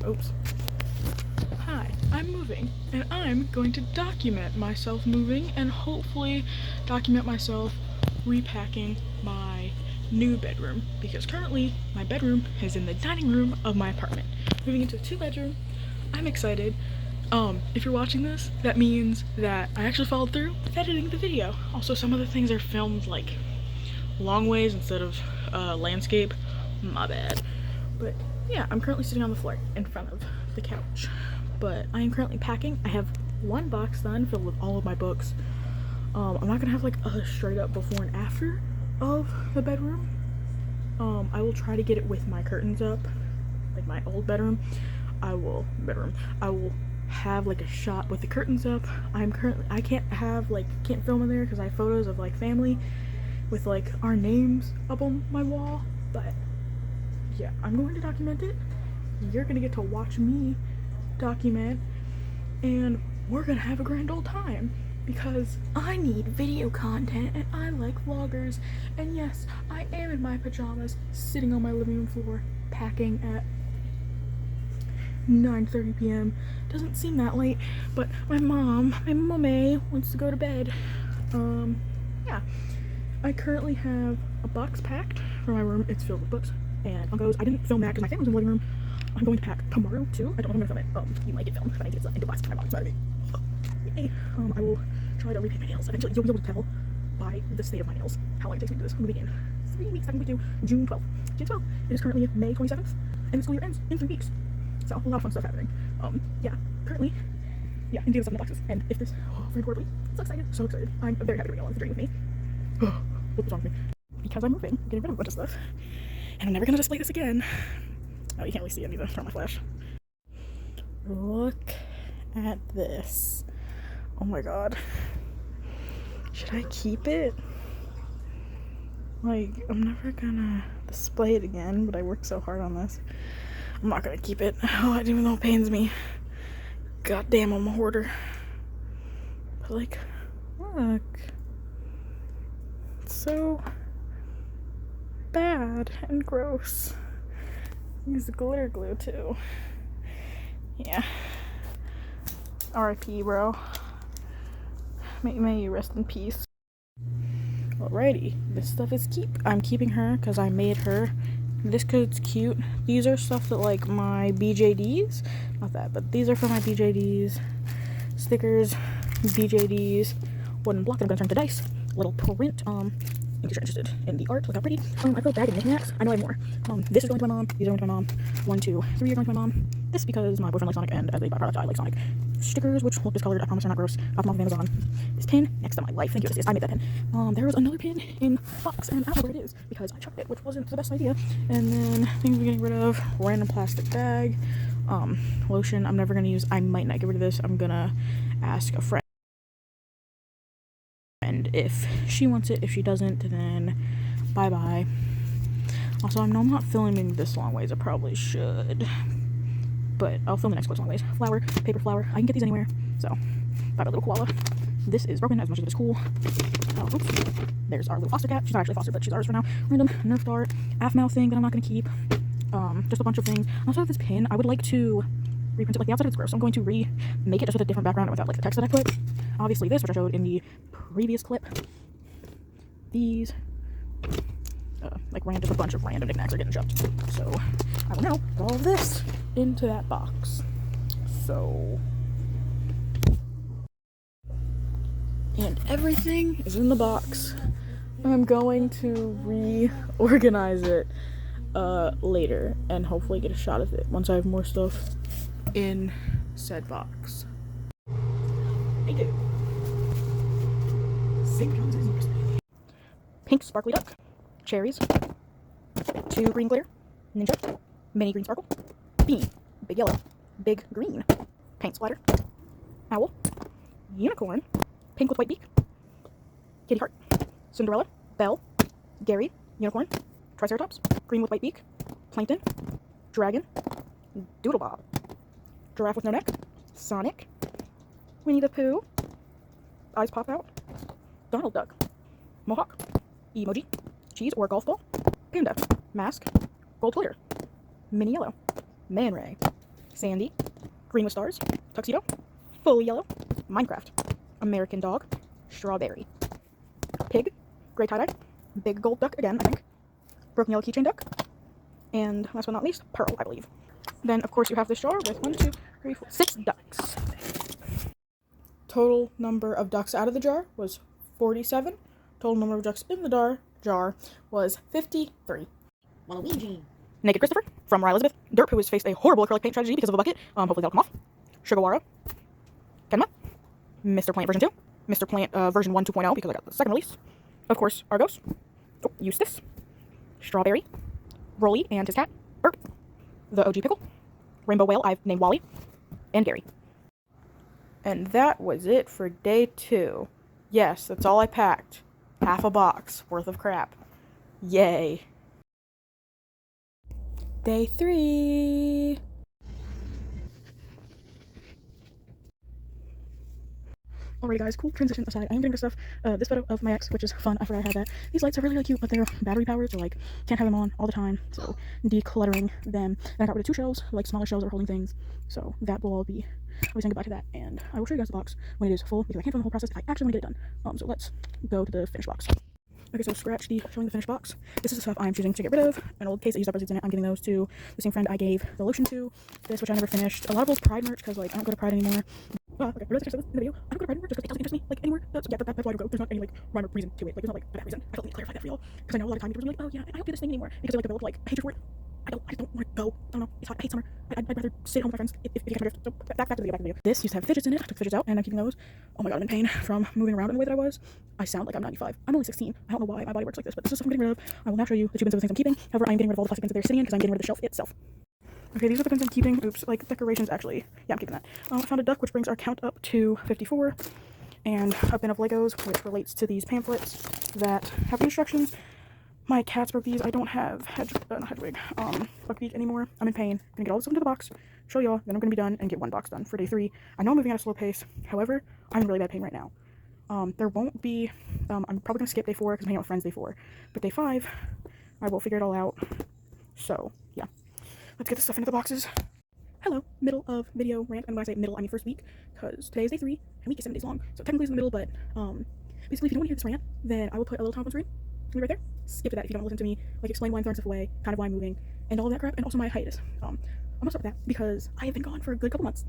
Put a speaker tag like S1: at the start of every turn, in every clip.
S1: Oops. Hi, I'm moving, and I'm going to document myself moving and hopefully document myself repacking my new bedroom, because currently my bedroom is in the dining room of my apartment. Moving into a 2-bedroom. I'm excited. If you're watching this, that means that I actually followed through with editing the video. Also, some of the things are filmed like long ways instead of landscape. My bad. But yeah, I'm currently sitting on the floor in front of the couch. But I am currently packing. I have one box done filled with all of my books. I'm not gonna have like a straight up before and after of the bedroom. I will try to get it with my curtains up, like my old bedroom. I will have like a shot with the curtains up. I can't film in there because I have photos of like family with like our names up on my wall. But yeah, I'm going to document it. You're gonna get to watch me document, and we're gonna have a grand old time because I need video content and I like vloggers. And yes, I am in my pajamas sitting on my living room floor packing at 9:30 p.m. Doesn't seem that late, but my mommy wants to go to bed. Yeah. I currently have a box packed for my room. It's filled with books and Funkos. I didn't film that because my family's in the living room. I'm going to pack tomorrow too. I don't know if I'm gonna film it. You might get filmed, but I get into box for my box. Sorry. Yay. I will try to repaint my nails. Eventually, you'll be able to tell by the state of my nails how long it takes me to do this. Moving in 3 weeks, I can be to June 12th. June 12th. It is currently May 27th, and the school year ends in 3 weeks. So a lot of fun stuff happening. Yeah. Currently, yeah, into the stuff in the boxes. And if this, very poorly, so excited, so excited. I'm very happy to bring along the journey with me. What's wrong with me? Because I'm moving, getting rid of a bunch of stuff, and I'm never gonna display this again. Oh, you can't really see it. I need to turn my flash. Look at this. Oh my god. Should I keep it? Like, I'm never gonna display it again, but I worked so hard on this. I'm not gonna keep it. Oh, even though it pains me. God damn, I'm a hoarder. But like, look. It's so bad and gross. Use glitter glue too. Yeah. R.I.P. bro. May you rest in peace. Alrighty, this stuff is I'm keeping her because I made her. This code's cute. These are stuff that like my BJDs, not that, but these are for my BJDs. Stickers, BJDs, wooden block that I'm gonna turn to dice. Little print. In case you're interested in the art, look how pretty. I put a bag of knickknacks. I know I have more. This is going to my mom. These are going to my mom. 1, 2, 3 are going to my mom. This because my boyfriend likes Sonic, and as a byproduct, I like Sonic. Stickers, which look discolored. I promise they're not gross. Got them off of Amazon. This pin, next to my life. Thank you, sis. I made that pin. There was another pin in a box, and I don't know where it is because I chucked it, which wasn't the best idea. And then things we're getting rid of. Random plastic bag. Lotion. I'm never gonna use. I might not get rid of this. I'm gonna ask a friend. And if she wants it, if she doesn't, then bye-bye. Also, I know I'm not filming this long ways. I probably should. But I'll film the next clips long ways. Flower, paper flower. I can get these anywhere. So, bye-bye, little koala. This is broken as much as it is cool. Oops. There's our little foster cat. She's not actually foster, but she's ours for now. Random Nerf dart. AFMAL thing that I'm not going to keep. Just a bunch of things. I also have this pin. I would like to reprint it. Like, the outside of it's gross. So I'm going to remake it just with a different background and without, like, the text that I put. Obviously this, which I showed in the previous clip. These. Just a bunch of random knickknacks are getting shoved. So I will now put all of this into that box. So, and everything is in the box. I'm going to reorganize it later and hopefully get a shot of it once I have more stuff in said box. Thank you. Pink sparkly duck. Cherries. 2 green glitter. Ninja. Mini green sparkle. Beanie. Big yellow. Big green. Paint splatter. Owl. Unicorn. Pink with white beak. Kitty heart. Cinderella. Belle. Gary. Unicorn. Triceratops. Green with white beak. Plankton. Dragon. Doodlebob. Giraffe with no neck. Sonic. Winnie the Pooh. Eyes pop out. Donald Duck. Mohawk. Emoji. Cheese or golf ball. Panda. Mask. Gold glitter. Mini yellow. Man ray.
S2: Sandy, Green with Stars, Tuxedo, Fully Yellow, Minecraft, American Dog, Strawberry, Pig, Gray Tie-Dye, Big Gold Duck again, I think, Broken Yellow Keychain Duck, and last but not least, Pearl, I believe. Then, of course, you have this jar with 1, 2, 3, 4, 6 ducks. Total number of ducks out of the jar was 47. Total number of ducks in the jar was 53.
S3: Waluigi.
S2: Naked Christopher from Rye Elizabeth. Derp, who has faced a horrible acrylic paint tragedy because of a bucket. Hopefully that'll come off. Sugawara. Kenma. Mr. Plant version 2. Mr. Plant version 1 2.0 because I got the second release. Of course, Argos. Oh, Eustace. Strawberry. Broly and his cat. Burp. The OG Pickle. Rainbow Whale, I've named Wally. And Gary. And that was it for day 2. Yes, that's all I packed. Half a box worth of crap. Yay. Day 3. Alrighty guys, cool transition aside, I am getting this stuff, this photo of my ex, which is fun, I forgot I had that. These lights are really cute, but they're battery powered, so like, can't have them on all the time, so decluttering them. And I got rid of 2 shelves, like smaller shelves that are holding things, so that will all be, I'll be saying goodbye to that, and I will show you guys the box when it is full, because I can't film the whole process if I actually want to get it done. So let's go to the finished box. Okay, so scratch the showing the finished box. This is the stuff I'm choosing to get rid of. An old case that used up receipts in it, I'm giving those to the same friend I gave the lotion to. This, which I never finished. A lot of old Pride merch, because like, I don't go to Pride anymore. Okay, I realized I said this in the video. I don't go to Pride anymore just because it doesn't interest me, like, anywhere. That's why I don't go. There's not any, like, rhyme or reason to it. Like, there's not, like, a bad reason. I felt like to clarify that for y'all. Because I know a lot of times people are like, oh yeah, I don't do this thing anymore. Because they, like, develop, like, hatred for it. I just don't want to go. I don't know. It's hot. I hate summer. I'd rather sit home with my friends if you catch my drift. So back to the video. This used to have fidgets in it. I took fidgets out and I'm keeping those. Oh my god, I'm in pain from moving around in the way that I was. I sound like I'm 95. I'm only 16. I don't know why my body works like this, but this is stuff I'm getting rid of. I will now show you the 2 bins of the things I'm keeping. However, I'm getting rid of all the plastic bins that they're sitting in because I'm getting rid of the shelf itself. Okay, these are the bins I'm keeping. Oops, like decorations actually. Yeah, I'm keeping that. I found a duck which brings our count up to 54. And a bin of Legos which relates to these pamphlets that have the instructions. My cats broke these. I don't have Hedwig, Buckwheat anymore. I'm in pain. I'm gonna get all this stuff into the box, show y'all, then I'm gonna be done and get 1 box done for day 3. I know I'm moving at a slow pace. However, I'm in really bad pain right now. There won't be, I'm probably gonna skip day 4 because I'm hanging out with friends day 4. But day 5, I will figure it all out. So, yeah. Let's get the stuff into the boxes. Hello, middle of video rant. And when I say middle, I mean first week, because today is day 3, and week is 7 days long. So technically it's in the middle, but, basically if you don't want to hear this rant, then I will put a little time on screen. Right there. Skip to that if you don't listen to me, like explain why I'm throwing stuff away, kind of why I'm moving, and all of that crap, and also my hiatus. I'm gonna start with that because I have been gone for a good couple months.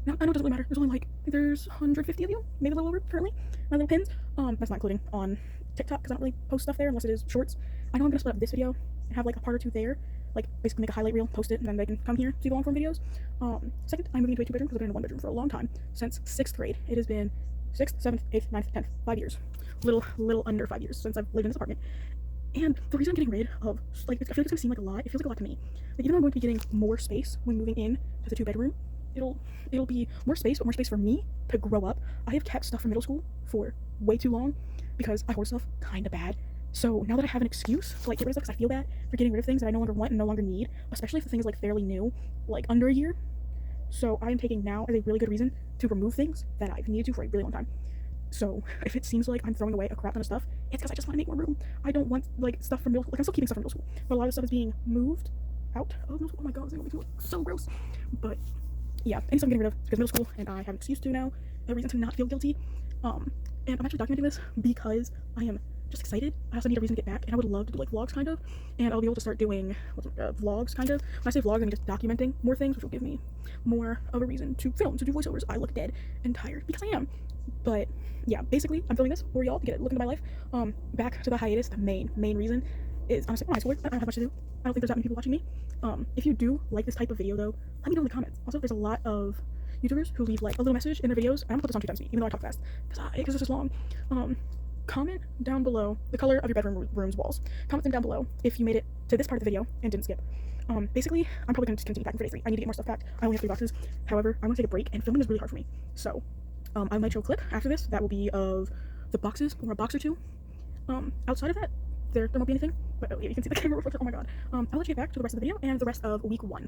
S2: Now, I know it doesn't really matter. There's only like, I think there's 150 of you, maybe a little over currently. My little pins. That's not including on TikTok because I don't really post stuff there unless it is shorts. I know I'm gonna split up this video and have like a part or 2 there, like basically make a highlight reel, post it, and then they can come here see the long form videos. Second, I'm moving into a 2-bedroom because I've been in a 1-bedroom for a long time since 6th grade. It has been 6th, 7th, 8th, 9th, 10th, 5 years. Little under 5 years since I've lived in this apartment. And the reason I'm getting rid of, like, I feel like it's gonna seem like a lot. It feels like a lot to me. Like, even though I'm going to be getting more space when moving in to the 2-bedroom, it'll be more space, but more space for me to grow up. I have kept stuff from middle school for way too long because I hoard stuff kind of bad. So now that I have an excuse to, like, get rid of stuff because I feel bad for getting rid of things that I no longer want and no longer need, especially if the thing is, like, fairly new, like, under a year. So I am taking now as a really good reason to remove things that I've needed to for a really long time. So if it seems like I'm throwing away a crap ton of stuff, it's because I just want to make more room. I don't want, like, stuff from middle school. Like, I'm still keeping stuff from middle school, but a lot of stuff is being moved out of middle school. Oh my god, this thing makes me look so gross. But yeah, any stuff I'm getting rid of because middle school, and I have an excuse to now, a reason to not feel guilty. And I'm actually documenting this because I am just excited. I also need a reason to get back, and I would love to do like vlogs kind of, and I'll be able to start doing vlogs kind of. When I say vlogs, I mean just documenting more things, which will give me more of a reason to film, to do voiceovers. I look dead and tired because I am. But yeah, basically I'm filming this for y'all to get a look into my life. Back to the hiatus, the main reason is honestly I'm a high schooler. I don't have much to do. I don't think there's that many people watching me. If you do like this type of video though, let me know in the comments. Also, there's a lot of YouTubers who leave like a little message in their videos. I'm gonna put this on 2 times speed, even though I talk fast because this is long. Comment down below the color of your bedroom room's walls. Comment them down below if you made it to this part of the video and didn't skip. Basically, I'm probably going to continue packing for day 3. I need to get more stuff packed. I only have 3 boxes. However, I'm going to take a break, and filming is really hard for me. So, I might show a clip after this that will be of the boxes, or a box or 2. Outside of that, there won't be anything. But oh, yeah, you can see the camera reflection. Oh my god. I'll let you get back to the rest of the video and the rest of week 1.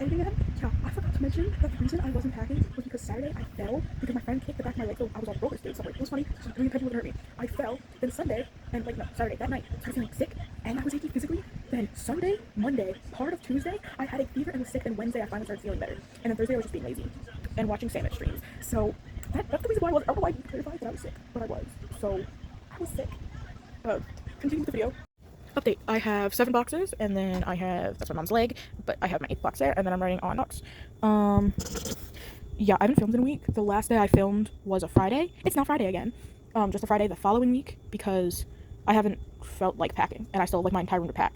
S2: Editing ahead? Yeah, I forgot to mention that the reason I wasn't packing was because Saturday I fell because my friend kicked the back of my leg, so I was on roller skates somewhere. It was funny, so doing a pendulum would hurt me. I fell, then Sunday, and like, no, Saturday, that night, I started feeling sick, and I was aching physically, Then Sunday, Monday, part of Tuesday, I had a fever and was sick, and Wednesday I finally started feeling better. And then Thursday I was just being lazy and watching sandwich streams. So that's the reason why I was, I don't know why I didn't clarify that I was sick, but I was. So I was sick. Continue with the video. Update, I have 7 boxes, and then I have, that's my mom's leg, but I have my 8th box there, and then I'm writing on box. Yeah, I haven't filmed in a week. The last day I filmed was a Friday. It's not Friday again. Just a Friday the following week, because I haven't felt like packing, and I still have like my entire room to pack.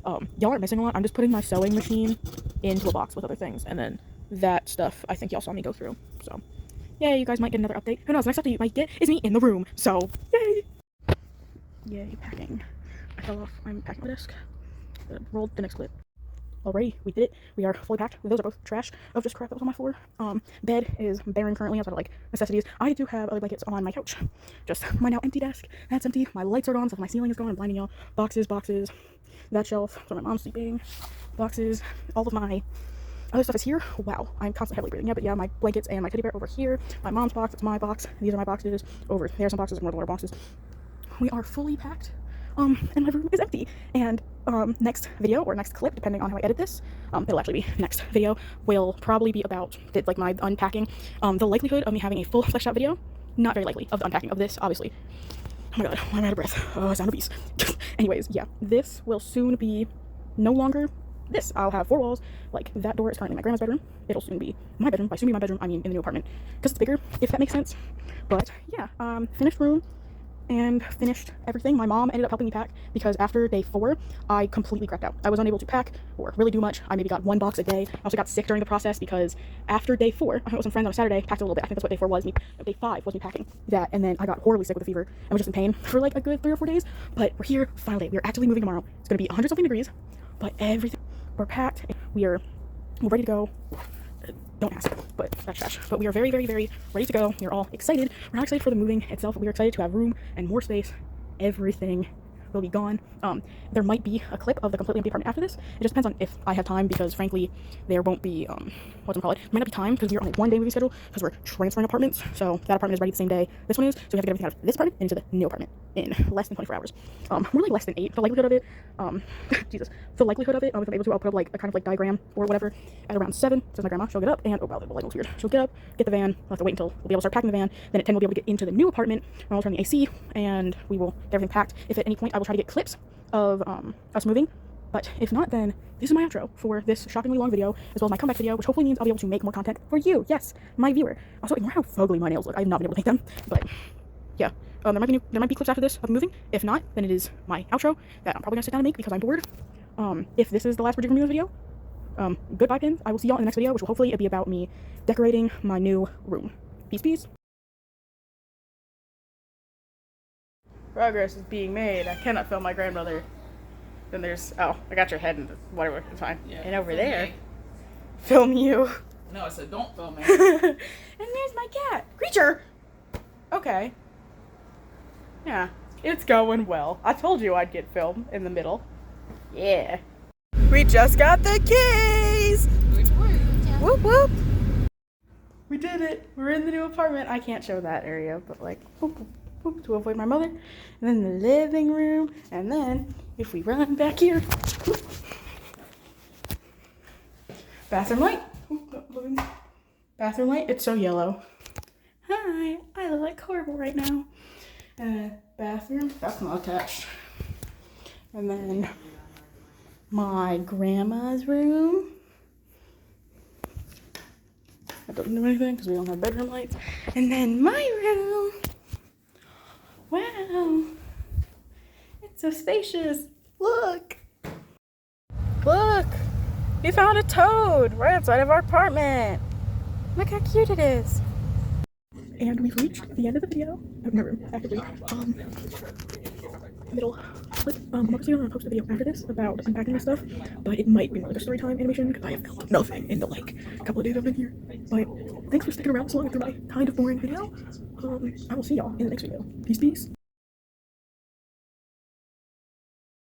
S2: Y'all aren't missing a lot. I'm just putting my sewing machine into a box with other things, and then that stuff I think y'all saw me go through. So, yay, you guys might get another update. Who knows, the next update you might get is me in the room. So, yay! Yay, packing. I fell off. I'm packing my desk. Rolled the next clip. Alrighty, we did it. We are fully packed. Those are both trash of just crap that was on my floor. Bed is barren currently outside of like necessities. I do have other blankets on my couch. Just my now empty desk. That's empty. My lights are gone, so my ceiling is gone. I'm blinding y'all. Boxes. That shelf. So my mom's sleeping. Boxes. All of my other stuff is here. Wow, I'm constantly heavily breathing. Yeah, but yeah, my blankets and my teddy bear over here. My mom's box. It's my box. These are my boxes. Over there, some boxes, more little boxes. We are fully packed. And my room is empty. And next video or next clip, depending on how I edit this, it'll actually be next video, will probably be about like my unpacking. The likelihood of me having a full fleshed out video, not very likely, of the unpacking of this, obviously. Oh my god, why am I out of breath? Oh, I sound obese. Anyways, yeah, this will soon be no longer this. I'll have 4 walls. Like, that door is currently my grandma's bedroom. It'll soon be my bedroom. By soon be my bedroom, I mean in the new apartment, because it's bigger, if that makes sense. But yeah, finished room and finished everything. My mom ended up helping me pack because after day 4, I completely crapped out. I was unable to pack or really do much. I maybe got 1 box a day. I also got sick during the process because after day 4, I went with some friends on a Saturday, packed a little bit. I think that's what day 4 was. Day 5 was me packing that, and then I got horribly sick with a fever and was just in pain for like a good 3 or 4 days. But we're here, final day. We are actively moving tomorrow. It's gonna be 100-something degrees, but everything, we're packed. We're ready to go. Don't ask, but that's trash. But we are very, very, very ready to go. We're all excited. We're not excited for the moving itself. We are excited to have room and more space. Everything will be gone. There might be a clip of the completely empty apartment after this. It just depends on if I have time, because frankly, there won't be, There might not be time because we're on a 1-day movie schedule because we're transferring apartments. So that apartment is ready the same day this one is. So we have to get everything out of this apartment into the new apartment in less than 24 hours. More like less than 8. The likelihood of it, Jesus. The likelihood of it, if I'm able to, I'll put up like a kind of like diagram or whatever at around 7. Says my grandma. She'll get up and, oh wow, the light looks weird. She'll get up, get the van. We'll have to wait until we'll be able to start packing the van. Then at 10 we'll be able to get into the new apartment, and I'll turn the AC and we will get everything packed. If at any point I will try to get clips of us moving, but if not, then this is my outro for this shockingly long video, as well as my comeback video, which hopefully means I'll be able to make more content for you, yes, my viewer. Also, ignore how fugly my nails look. I have not been able to make them, but yeah, there might be clips after this of moving. If not, then it is my outro that I'm probably gonna sit down and make because I'm bored. If this is the last Bridget video, goodbye pins. I will see y'all in the next video, which will hopefully be about me decorating my new room. Peace, peace. Progress is being made. I cannot film my grandmother. Then there's, oh, I got your head and whatever, it's fine.
S1: Yeah,
S2: and over there,
S1: me.
S2: film you.
S1: No, I said don't film me.
S2: And there's my cat. Creature! Okay. Yeah, it's going well. I told you I'd get film in the middle. Yeah. We just got the keys! Whoop whoop! We did it! We're in the new apartment. I can't show that area, but like, whoop, whoop, whoop, to avoid my mother. And then the living room. And then, if we run back here. Whoop. Bathroom light. Bathroom light. It's so yellow. Hi, I look like horrible right now. Bathroom. That's not attached. And then my grandma's room. That doesn't do anything because we don't have bedroom lights. And then my room. Wow. It's so spacious. Look. Look. We found a toad right outside of our apartment. Look how cute it is. And we've reached the end of the video. Oh, no room, actively. Middle clip. Obviously I'm gonna post a video after this about unpacking this stuff, but it might be more like a story time animation because I have filmed nothing in the like couple of days I've been here. But thanks for sticking around so long through my kind of boring video. I will see y'all in the next video. Peace, peace.